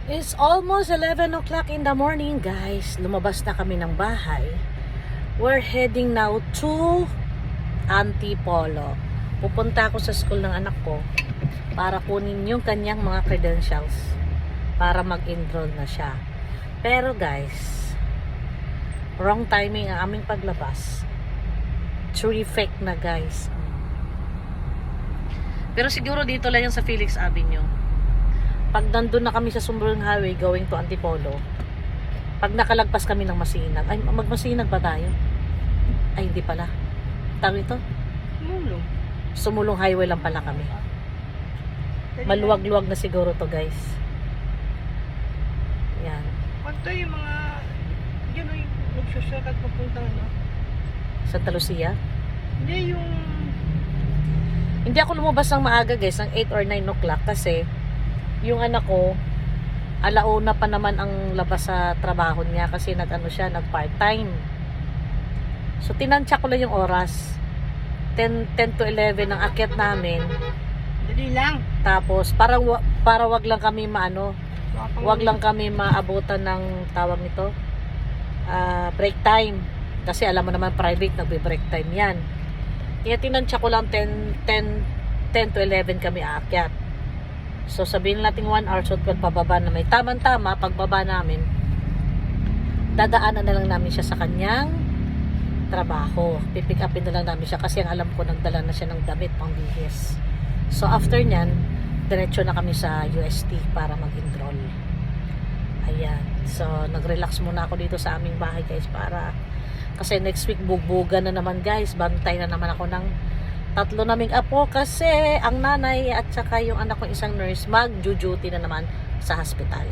It's almost 11 o'clock in the morning, guys. Lumabas na kami ng bahay. We're heading now to Antipolo. Pupunta ako sa school ng anak ko para kunin yung kanyang mga credentials para mag-enroll na siya. Pero guys, wrong timing ang aming paglabas. Terrific na, guys. Pero siguro dito lang yung sa Felix Avenue. Pag nandun na kami sa Sumbrong Highway going to Antipolo, pag nakalagpas kami ng Masinag, ay magmasinag ba tayo? Ay hindi pala. Tawag ito? Sumulong. Sumulong Highway lang pala kami. Maluwag-luwag na siguro to, guys. Yan. Pagto yung mga, yun o yung nagsusukat papuntang ano? Santa Lucia. Hindi yung, Hindi ako lumabas ng maaga, guys, ng 8 or 9 o'clock kasi yung anak ko, alauna pa naman ang labas sa trabaho niya kasi nag-ano siya, nag-part-time. So, tinansya ko lang yung oras. 10 to 11 ang akyat namin. dali lang. Tapos, para wag lang kami wag lang kami maabutan ng tawag nito, break time. Kasi alam mo naman, private, nagbe-break time yan. Kaya tinansya ko lang 10 to 11 kami aakyat. So, sabihin natin 1 hour, so pababa na may tamang-tama, pagbaba namin, dadaanan na lang namin siya sa kanyang trabaho. Pipick upin na lang namin siya kasi ang alam ko, nagdala na siya ng damit pang bihis. So, after nyan, diretso na kami sa UST para mag-enroll. Ayan. So, nag-relax muna ako dito sa aming bahay, guys, kasi next week bugbugan na naman, guys. Bantay na naman ako ng 3 naming apo kasi ang nanay at saka yung anak ko isang nurse mag-duty na naman sa hospital.